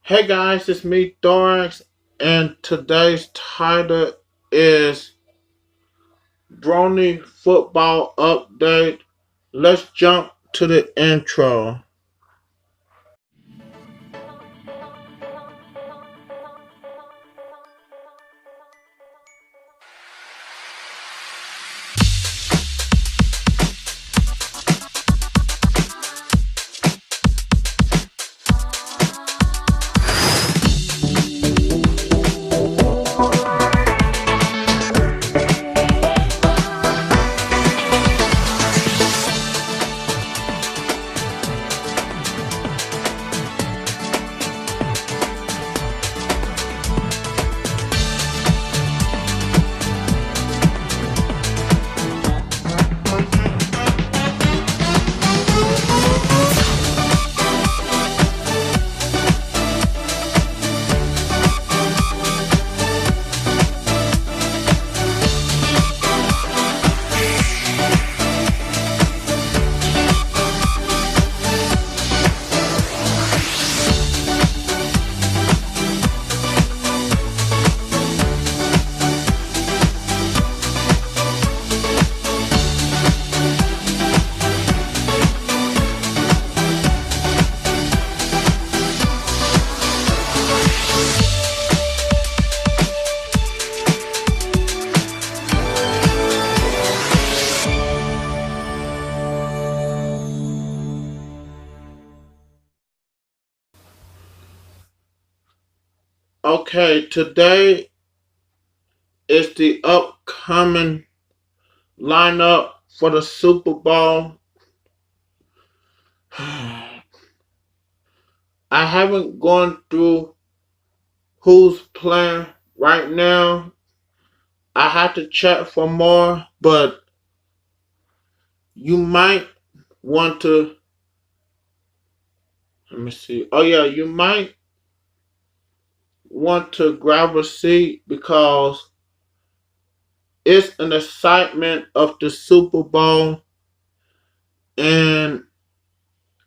Hey guys, it's me, Dorax, and today's title is Brony Football Update. Let's jump to the intro. Okay, today is the upcoming lineup for the Super Bowl. I haven't gone through who's playing right now. I have to check for more, but you might want to. Let me see. Oh, yeah, you might want to grab a seat because it's an excitement of the Super Bowl, and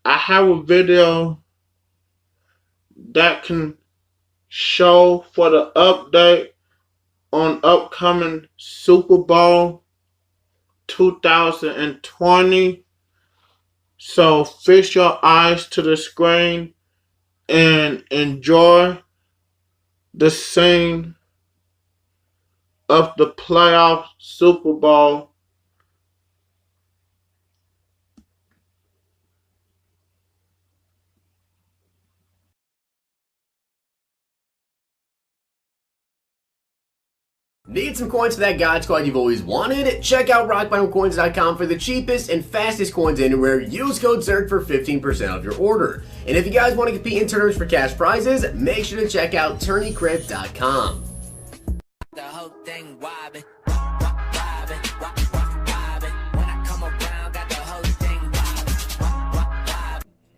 I have a video that can show for the update on upcoming Super Bowl 2020. So fix your eyes to the screen and enjoy the scene of the playoff Super Bowl. Need some coins for that God Squad you've always wanted? Check out rockbottomcoins.com for the cheapest and fastest coins anywhere. Use code ZERG for 15% off your order. And if you guys want to compete in tournaments for cash prizes, make sure to check out tourneycrypt.com. The whole thing wobbin'.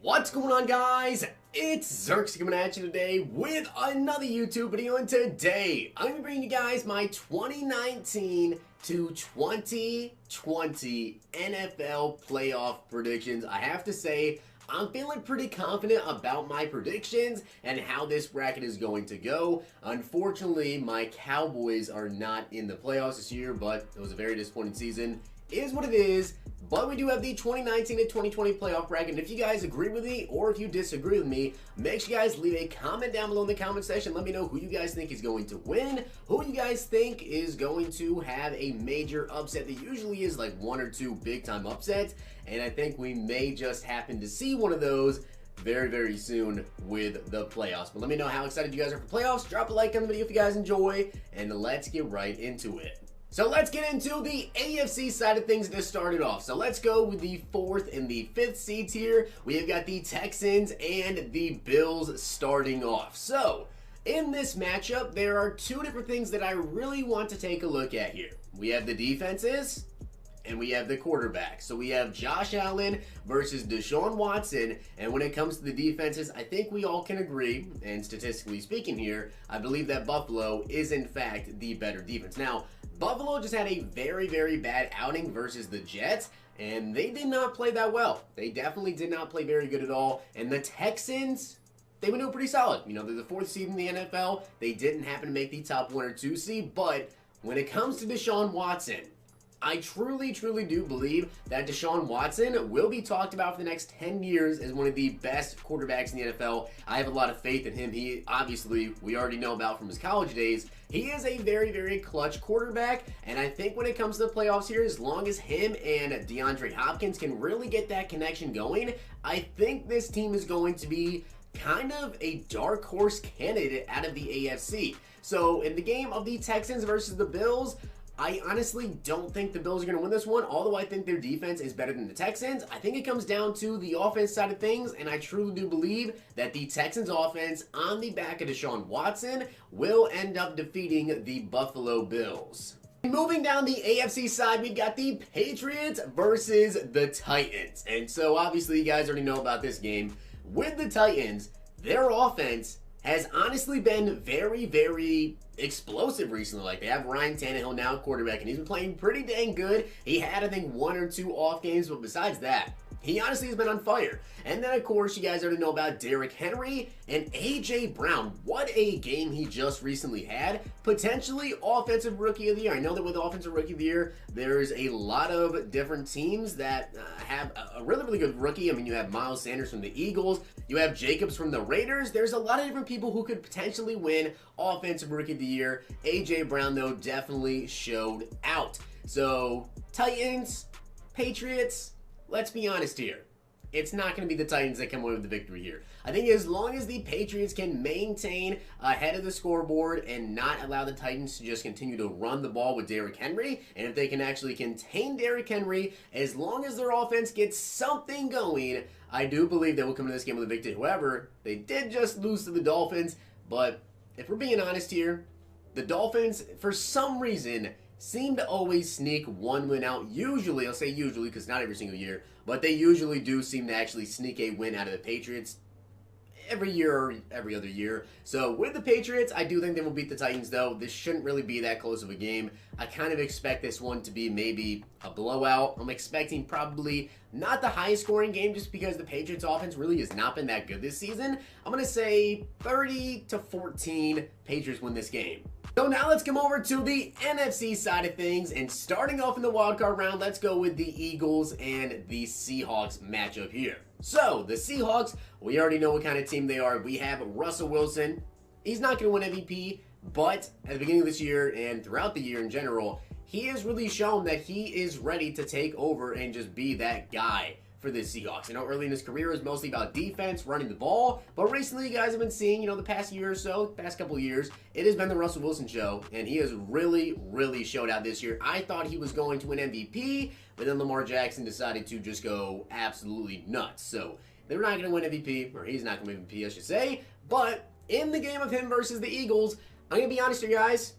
What's going on, guys? It's Zerx coming at you today with another YouTube video, and today I'm going to bring you guys my 2019 to 2020 NFL playoff predictions. I have to say, I'm feeling pretty confident about my predictions and how this bracket is going to go. Unfortunately, my Cowboys are not in the playoffs this year, but it was a very disappointing season. It is what it is, but we do have the 2019 to 2020 playoff bracket, and if you guys agree with me or if you disagree with me, make sure you guys leave a comment down below in the comment section. Let me know who you guys think is going to win, who you guys think is going to have a major upset. That usually is like one or two big time upsets, and I think we may just happen to see one of those very, very soon with the playoffs. But let me know how excited you guys are for playoffs. Drop a like on the video if you guys enjoy, and let's get right into it. So let's get into the AFC side of things to start it off. So let's go with the 4th and the 5th seeds here. We have got the Texans and the Bills starting off. So in this matchup, there are two different things that I really want to take a look at here. We have the defenses and we have the quarterback. So we have Josh Allen versus Deshaun Watson. And when it comes to the defenses, I think we all can agree, and statistically speaking here, I believe that Buffalo is in fact the better defense. Now, Buffalo just had a very, very bad outing versus the Jets, and they did not play that well. They definitely did not play very good at all. And the Texans, they've been doing pretty solid. You know, they're the 4th seed in the NFL. They didn't happen to make the top 1 or 2 seed, but when it comes to Deshaun Watson, I truly, truly do believe that Deshaun Watson will be talked about for the next 10 years as one of the best quarterbacks in the NFL. I have a lot of faith in him. He, obviously, we already know about from his college days. He is a very, very clutch quarterback, and I think when it comes to the playoffs here, as long as him and DeAndre Hopkins can really get that connection going, I think this team is going to be kind of a dark horse candidate out of the AFC. So, in the game of the Texans versus the Bills, I honestly don't think the Bills are going to win this one, although I think their defense is better than the Texans. I think it comes down to the offense side of things, and I truly do believe that the Texans offense on the back of Deshaun Watson will end up defeating the Buffalo Bills. Moving down the AFC side, we've got the Patriots versus the Titans. And so obviously you guys already know about this game. With the Titans, their offense has honestly been very, very explosive recently. Like, they have Ryan Tannehill now quarterback, and he's been playing pretty dang good. He had, I think, 1 or 2 off games, but besides that, he honestly has been on fire. And then, of course, you guys already know about Derrick Henry and A.J. Brown. What a game he just recently had. Potentially Offensive Rookie of the Year. I know that with Offensive Rookie of the Year, there's a lot of different teams that have a really, really good rookie. I mean, you have Miles Sanders from the Eagles. You have Jacobs from the Raiders. There's a lot of different people who could potentially win Offensive Rookie of the Year. A.J. Brown, though, definitely showed out. So, Titans, Patriots, let's be honest here. It's not going to be the Titans that come away with the victory here. I think as long as the Patriots can maintain ahead of the scoreboard and not allow the Titans to just continue to run the ball with Derrick Henry, and if they can actually contain Derrick Henry, as long as their offense gets something going, I do believe they will come into this game with a victory. However, they did just lose to the Dolphins, but if we're being honest here, the Dolphins, for some reason, seem to always sneak one win out. Usually, I'll say usually because not every single year, but they usually do seem to actually sneak a win out of the Patriots every year or every other year. So with the Patriots, I do think they will beat the Titans, though. This shouldn't really be that close of a game. I kind of expect this one to be maybe a blowout. I'm expecting probably not the highest scoring game just because the Patriots offense really has not been that good this season. I'm going to say 30-14 Patriots win this game. So now let's come over to the NFC side of things, and starting off in the wildcard round, let's go with the Eagles and the Seahawks matchup here. So, the Seahawks, we already know what kind of team they are. We have Russell Wilson. He's not going to win MVP, but at the beginning of this year and throughout the year in general, he has really shown that he is ready to take over and just be that guy for the Seahawks. You know, early in his career, it was mostly about defense, running the ball, but recently you guys have been seeing, the past year or so, past couple of years, it has been the Russell Wilson show, and he has really, really showed out this year. I thought he was going to win MVP, but then Lamar Jackson decided to just go absolutely nuts. So, they're not going to win MVP, or he's not going to win MVP, I should say, but in the game of him versus the Eagles, I'm going to be honest here, guys,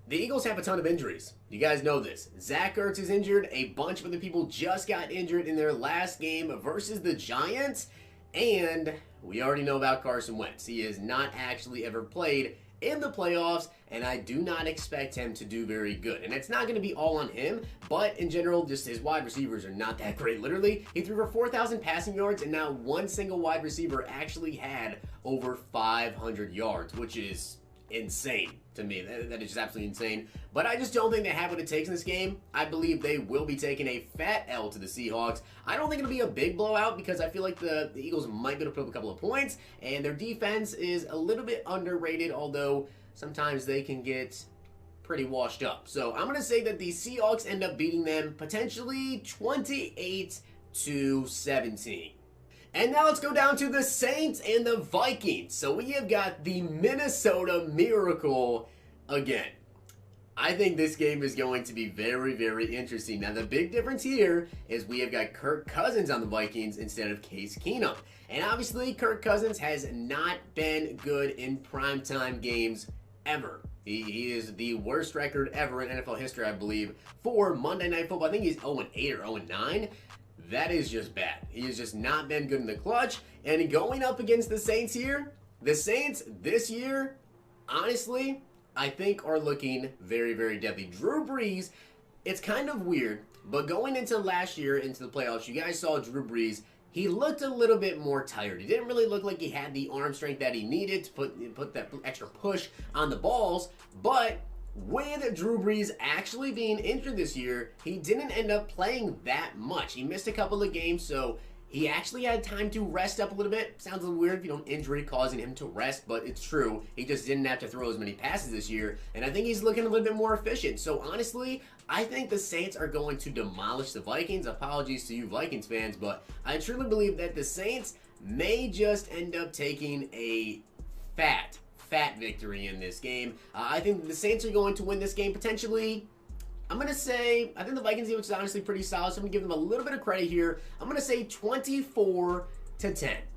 the Eagles have a ton of injuries. You guys know this. Zach Ertz is injured. A bunch of other people just got injured in their last game versus the Giants. And we already know about Carson Wentz. He has not actually ever played in the playoffs, and I do not expect him to do very good. And it's not going to be all on him, but in general, just his wide receivers are not that great. Literally, he threw for 4,000 passing yards, and not one single wide receiver actually had over 500 yards, which is insane to me. That is just absolutely insane. But I just don't think they have what it takes in this game. I believe they will be taking a fat L to the Seahawks. I don't think it'll be a big blowout because I feel like the Eagles might be able to put up a couple of points, and their defense is a little bit underrated, although sometimes they can get pretty washed up. So I'm going to say that the Seahawks end up beating them potentially 28-17. And now let's go down to the Saints and the Vikings. So we have got the Minnesota Miracle again. I think this game is going to be very, very interesting. Now, the big difference here is we have got Kirk Cousins on the Vikings instead of Case Keenum. And obviously, Kirk Cousins has not been good in primetime games ever. He is the worst record ever in NFL history, I believe, for Monday Night Football. I think he's 0-8 or 0-9. That is just bad. He has just not been good in the clutch. And going up against the Saints here, the Saints this year, honestly, I think are looking very, very deadly. Drew Brees, it's kind of weird, but going into last year, into the playoffs, you guys saw Drew Brees. he looked a little bit more tired. He didn't really look like he had the arm strength that he needed to put that extra push on the balls, but with Drew Brees actually being injured this year, he didn't end up playing that much. He missed a couple of games, so he actually had time to rest up a little bit. Sounds a little weird, injury causing him to rest, but it's true. He just didn't have to throw as many passes this year, and I think he's looking a little bit more efficient. So honestly, I think the Saints are going to demolish the Vikings. Apologies to you Vikings fans, but I truly believe that the Saints may just end up taking a fat victory in this game. I think the Saints are going to win this game potentially. I'm going to say, I think the Vikings defense is honestly pretty solid, so I'm going to give them a little bit of credit here. I'm going to say 24-10.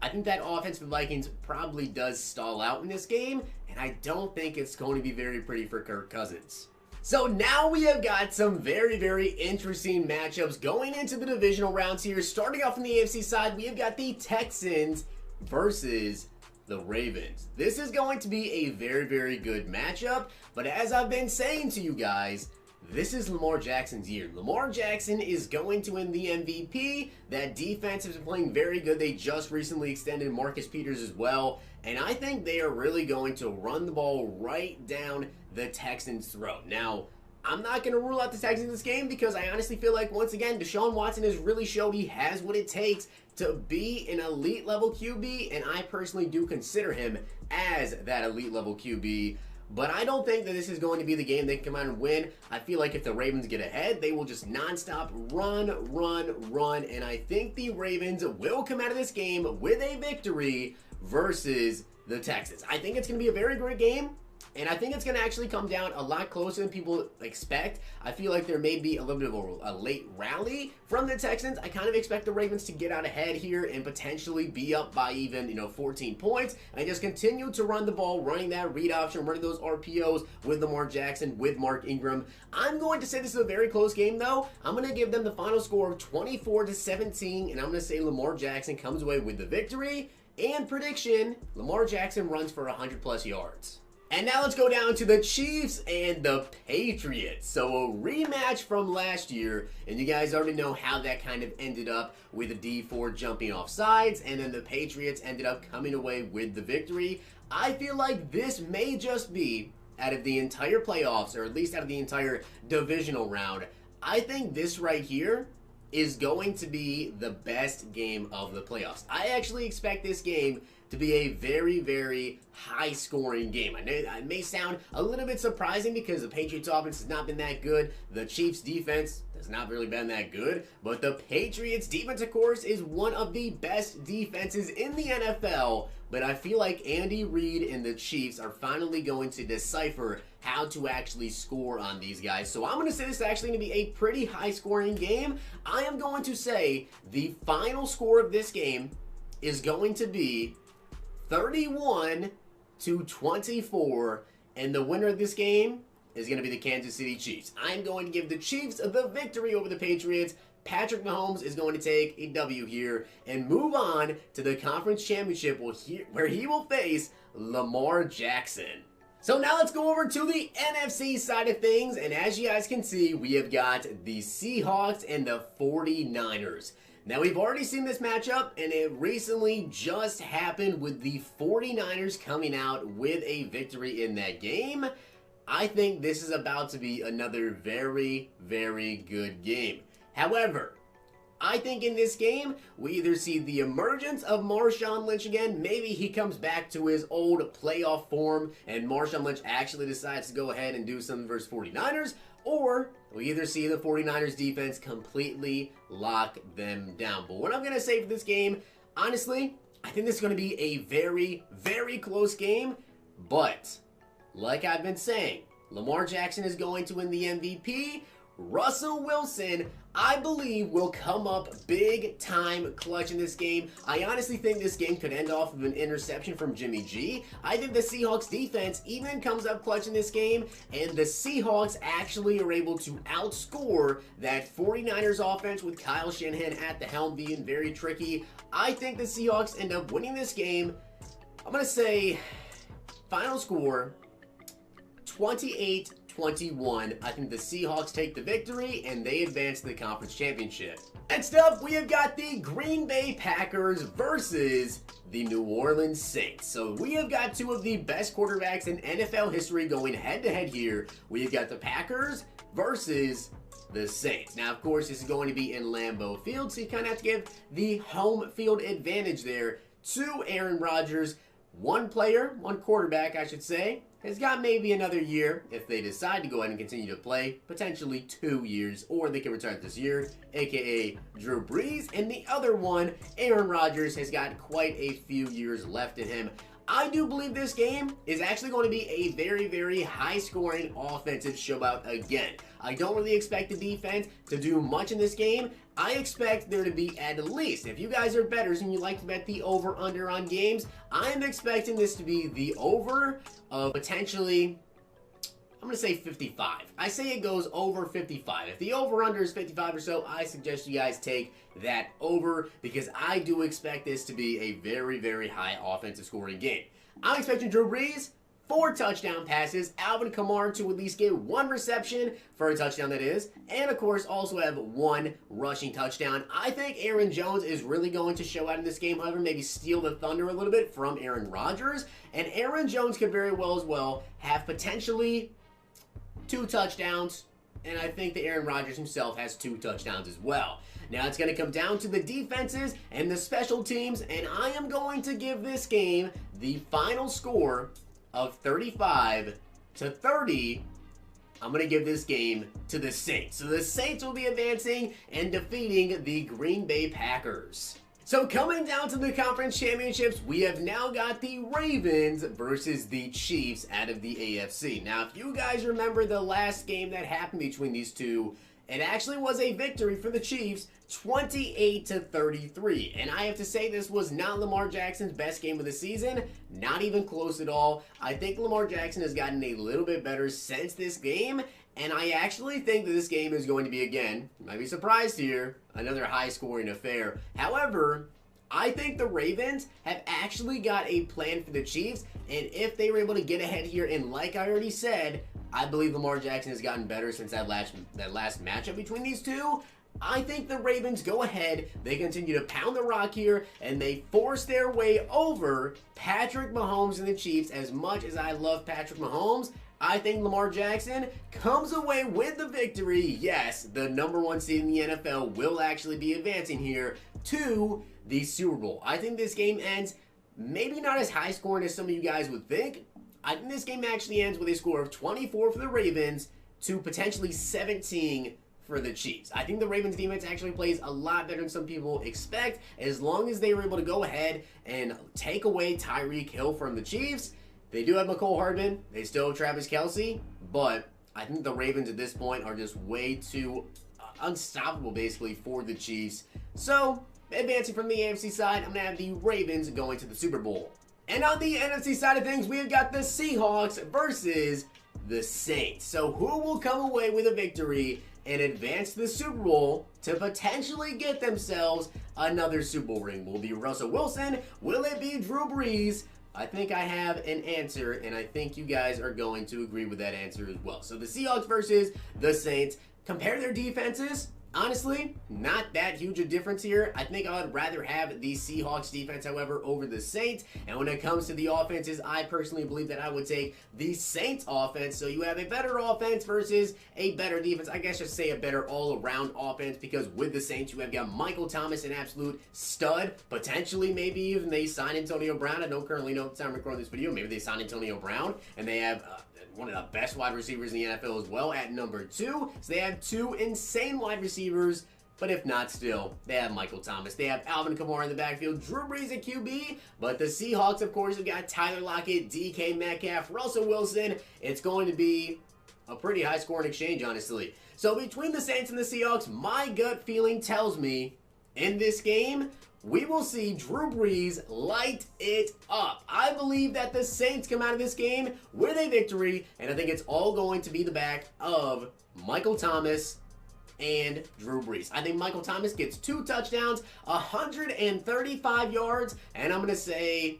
I think that offense for the Vikings probably does stall out in this game, and I don't think it's going to be very pretty for Kirk Cousins. So now we have got some very interesting matchups going into the divisional rounds here. Starting off on the AFC side, we have got the Texans versus the Ravens. This is going to be a very good matchup, but as I've been saying to you guys, this is Lamar Jackson's year. Lamar Jackson is going to win the MVP. That defense has been playing very good. They just recently extended Marcus Peters as well, and I think they are really going to run the ball right down the Texans' throat. Now, I'm not going to rule out the Texans in this game because I honestly feel like, once again, Deshaun Watson has really showed he has what it takes to be an elite level QB, and I personally do consider him as that elite level QB. But I don't think that this is going to be the game they can come out and win. I feel like if the Ravens get ahead, they will just nonstop run, and I think the Ravens will come out of this game with a victory versus the Texans. I think it's going to be a very great game. And I think it's going to actually come down a lot closer than people expect. I feel like there may be a little bit of a late rally from the Texans. I kind of expect the Ravens to get out ahead here and potentially be up by even, 14 points. And just continue to run the ball, running that read option, running those RPOs with Lamar Jackson, with Mark Ingram. I'm going to say this is a very close game, though. I'm going to give them the final score of 24-17. And I'm going to say Lamar Jackson comes away with the victory. And prediction, Lamar Jackson runs for 100+ yards. And now let's go down to the Chiefs and the Patriots. So a rematch from last year, and you guys already know how that kind of ended up with the D4 jumping off sides, and then the Patriots ended up coming away with the victory. I feel like this may just be, out of the entire playoffs, or at least out of the entire divisional round, I think this right here is going to be the best game of the playoffs. I actually expect this game to be a very high-scoring game. I know it may sound a little bit surprising because the Patriots offense has not been that good. The Chiefs defense has not really been that good. But the Patriots defense, of course, is one of the best defenses in the NFL. But I feel like Andy Reid and the Chiefs are finally going to decipher how to actually score on these guys. So I'm going to say this is actually going to be a pretty high-scoring game. I am going to say the final score of this game is going to be 31-24, and the winner of this game is going to be the Kansas City Chiefs. I'm going to give the Chiefs the victory over the Patriots. Patrick Mahomes is going to take a W here and move on to the conference championship where he will face Lamar Jackson. So now let's go over to the NFC side of things, and as you guys can see, we have got the Seahawks and the 49ers. Now, we've already seen this matchup, and it recently just happened with the 49ers coming out with a victory in that game. I think this is about to be another very good game. However, I think in this game, we either see the emergence of Marshawn Lynch again, maybe he comes back to his old playoff form, and Marshawn Lynch actually decides to go ahead and do something versus 49ers, or we either see the 49ers defense completely lock them down. But what I'm going to say for this game, honestly, I think this is going to be a very close game. But, like I've been saying, Lamar Jackson is going to win the MVP. Russell Wilson, I believe, will come up big time clutch in this game. I honestly think this game could end off with an interception from Jimmy G. I think the Seahawks defense even comes up clutch in this game, and the Seahawks actually are able to outscore that 49ers offense with Kyle Shanahan at the helm being very tricky. I think the Seahawks end up winning this game. I'm going to say final score 28-21. I think the Seahawks take the victory and they advance to the conference championship. Next up, we have got the Green Bay Packers versus the New Orleans Saints. So we have got two of the best quarterbacks in NFL history going head-to-head here. We have got the Packers versus the Saints. Now, of course, this is going to be in Lambeau Field, so you kind of have to give the home field advantage there to Aaron Rodgers. One quarterback, I should say, has got maybe another year if they decide to go ahead and continue to play, potentially 2 years, or they can retire this year, aka Drew Brees. And the other one, Aaron Rodgers, has got quite a few years left in him. I do believe this game is actually going to be a very, very high-scoring offensive shootout again. I don't really expect the defense to do much in this game. I expect there to be at least, if you guys are bettors and you like to bet the over-under on games, I'm expecting this to be the over of potentially, I'm going to say 55. I say it goes over 55. If the over-under is 55 or so, I suggest you guys take that over because I do expect this to be a very, very high offensive scoring game. I'm expecting Drew Brees, 4 touchdown passes, Alvin Kamara to at least get 1 reception for a touchdown, that is, and of course also have 1 rushing touchdown. I think Aaron Jones is really going to show out in this game, however, maybe steal the thunder a little bit from Aaron Rodgers, and Aaron Jones could very well have potentially 2 touchdowns, and I think that Aaron Rodgers himself has 2 touchdowns as well. Now it's going to come down to the defenses and the special teams, and I am going to give this game the final score of 35-30. I'm going to give this game to the Saints. So the Saints will be advancing and defeating the Green Bay Packers. So coming down to the conference championships, we have now got the Ravens versus the Chiefs out of the AFC. Now, if you guys remember the last game that happened between these two, it actually was a victory for the Chiefs, 28-33. And I have to say this was not Lamar Jackson's best game of the season, not even close at all. I think Lamar Jackson has gotten a little bit better since this game, and I actually think that this game is going to be, again, you might be surprised here, another high-scoring affair. However, I think the Ravens have actually got a plan for the Chiefs, and if they were able to get ahead here, and like I already said, I believe Lamar Jackson has gotten better since that last matchup between these two. I think the Ravens go ahead, they continue to pound the rock here, and they force their way over Patrick Mahomes and the Chiefs. As much as I love Patrick Mahomes, I think Lamar Jackson comes away with the victory. Yes, the #1 seed in the NFL will actually be advancing here to the Super Bowl. I think this game ends maybe not as high scoring as some of you guys would think. I think this game actually ends with a score of 24 for the Ravens to potentially 17 for the Chiefs. I think the Ravens defense actually plays a lot better than some people expect. As long as they were able to go ahead and take away Tyreek Hill from the Chiefs, they do have McCole Hardman. They still have Travis Kelce, but I think the Ravens at this point are just way too unstoppable, basically, for the Chiefs. So, advancing from the AFC side, I'm going to have the Ravens going to the Super Bowl. And on the NFC side of things, we've got the Seahawks versus the Saints. So, who will come away with a victory and advance to the Super Bowl to potentially get themselves another Super Bowl ring? Will it be Russell Wilson? Will it be Drew Brees? I think I have an answer, and I think you guys are going to agree with that answer as well. So the Seahawks versus the Saints. Compare their defenses. Honestly, not that huge a difference here. I think I would rather have the Seahawks defense, however, over the Saints. And when it comes to the offenses, I personally believe that I would take the Saints offense. So you have a better offense versus a better defense. I guess just say a better all-around offense, because with the Saints, you have got Michael Thomas, an absolute stud. Potentially, maybe even they sign Antonio Brown. I don't currently know at the time of recording this video. Maybe they sign Antonio Brown, and they have one of the best wide receivers in the NFL as well at #2. So they have 2 insane wide receivers, but if not, still, they have Michael Thomas. They have Alvin Kamara in the backfield, Drew Brees at QB, but the Seahawks, of course, have got Tyler Lockett, DK Metcalf, Russell Wilson. It's going to be a pretty high-scoring exchange, honestly. So between the Saints and the Seahawks, my gut feeling tells me in this game, we will see Drew Brees light it up. I believe that the Saints come out of this game with a victory, and I think it's all going to be the back of Michael Thomas and Drew Brees. I think Michael Thomas gets 2 touchdowns, 135 yards, and I'm going to say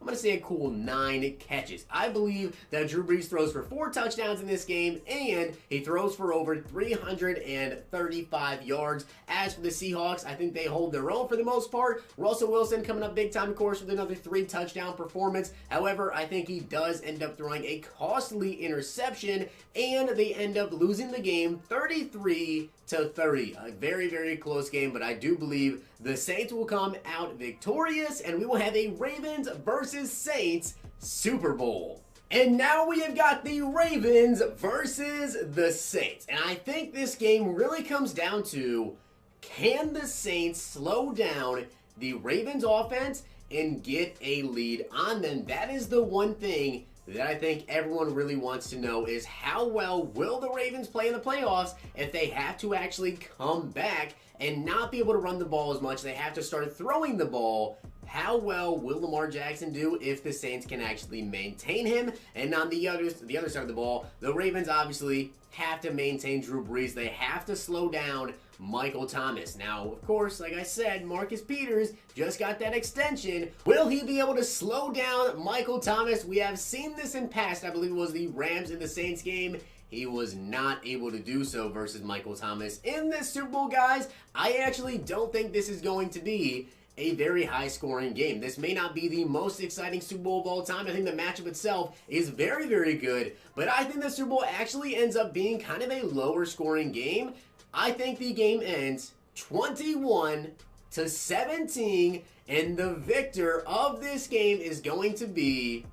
I'm going to say a cool 9 catches. I believe that Drew Brees throws for 4 touchdowns in this game, and he throws for over 335 yards. As for the Seahawks, I think they hold their own for the most part. Russell Wilson coming up big time, of course, with another 3 touchdown performance. However, I think he does end up throwing a costly interception, and they end up losing the game 33-30. A very, very close game, but I do believe the Saints will come out victorious, and we will have a Ravens versus Saints Super Bowl. And now we have got the Ravens versus the Saints. And I think this game really comes down to, can the Saints slow down the Ravens offense and get a lead on them? That is the one thing that I think everyone really wants to know, is how well will the Ravens play in the playoffs if they have to actually come back and not be able to run the ball as much. They have to start throwing the ball. How well will Lamar Jackson do if the Saints can actually maintain him? And on the other side of the ball, the Ravens obviously have to maintain Drew Brees. They have to slow down Michael Thomas. Now, of course, like I said, Marcus Peters just got that extension. Will he be able to slow down Michael Thomas? We have seen this in past. I believe it was the Rams and the Saints game. He was not able to do so versus Michael Thomas. In this Super Bowl, guys, I actually don't think this is going to be a very high-scoring game. This may not be the most exciting Super Bowl of all time. I think the matchup itself is very, very good, but I think the Super Bowl actually ends up being kind of a lower-scoring game. I think the game ends 21-17, and the victor of this game is going to be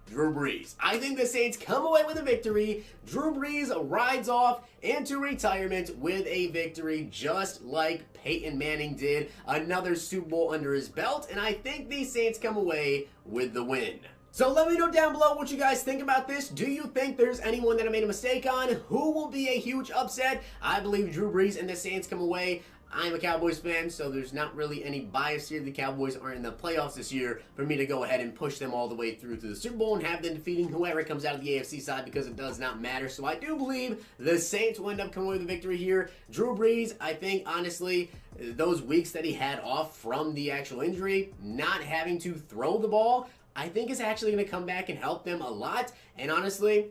Drew Brees. I think the Saints come away with a victory. Drew Brees rides off into retirement with a victory, just like Peyton Manning did. Another Super Bowl under his belt, and I think the Saints come away with the win. So let me know down below what you guys think about this. Do you think there's anyone that I made a mistake on? Who will be a huge upset? I believe Drew Brees and the Saints come away. I'm a Cowboys fan, so there's not really any bias here. The Cowboys are in the playoffs this year for me to go ahead and push them all the way through to the Super Bowl and have them defeating whoever comes out of the AFC side, because it does not matter. So I do believe the Saints will end up coming away with a victory here. Drew Brees, I think, honestly, those weeks that he had off from the actual injury, not having to throw the ball, I think is actually going to come back and help them a lot. And honestly,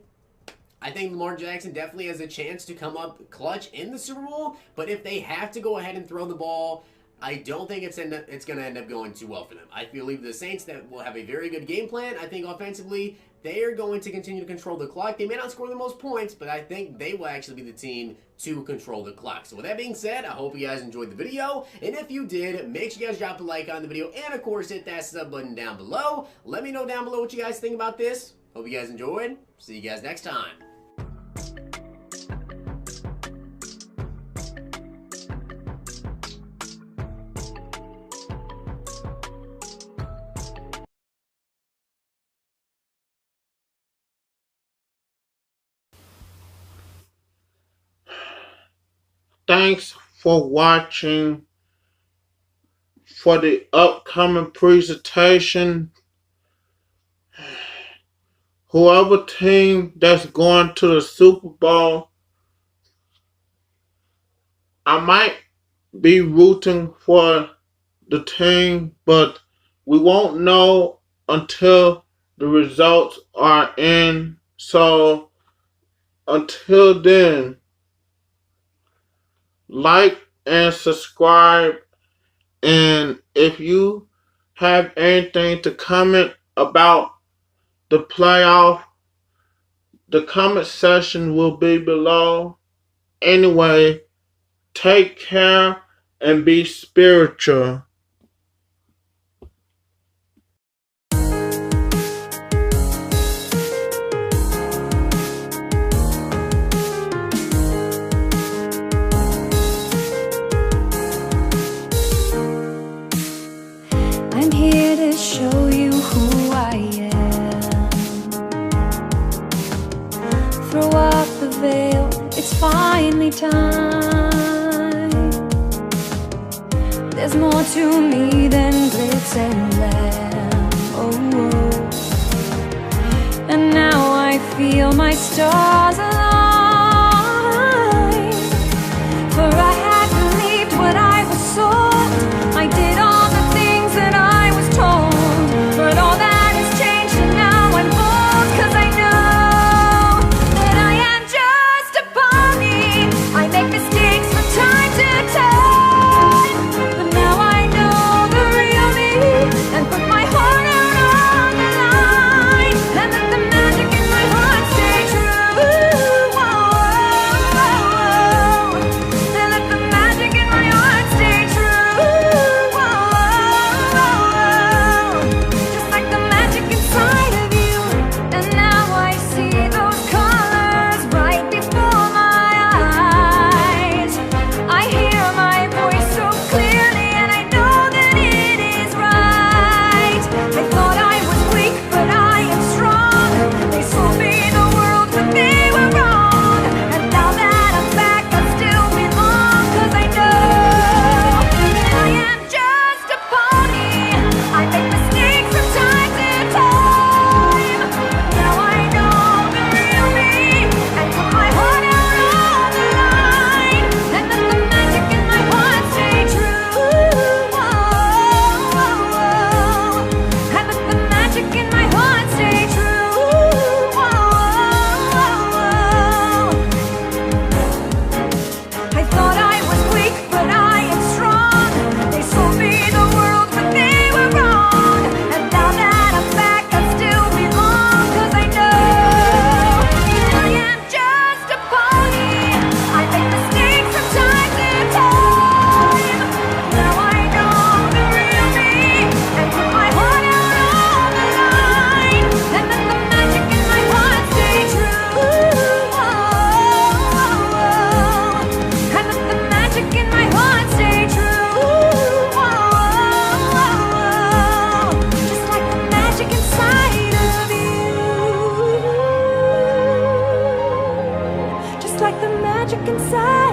I think Lamar Jackson definitely has a chance to come up clutch in the Super Bowl, but if they have to go ahead and throw the ball, I don't think it's going to end up going too well for them. I believe the Saints that will have a very good game plan. I think offensively, they are going to continue to control the clock. They may not score the most points, but I think they will actually be the team to control the clock. So with that being said, I hope you guys enjoyed the video, and if you did, make sure you guys drop a like on the video, and of course, hit that sub button down below. Let me know down below what you guys think about this. Hope you guys enjoyed. See you guys next time. Thanks for watching. For the upcoming presentation, whoever team that's going to the Super Bowl, I might be rooting for the team, but we won't know until the results are in. So until then, like and subscribe, and if you have anything to comment about the playoff, the comment section will be below. Anyway, take care and be spiritual. I'm here to show you who I am. Throw off the veil, it's finally time. There's more to me than glitz and glam. Oh, oh. And now I feel my stars align. For I had believed what I was sold. I did all the things that I was told, but all that inside.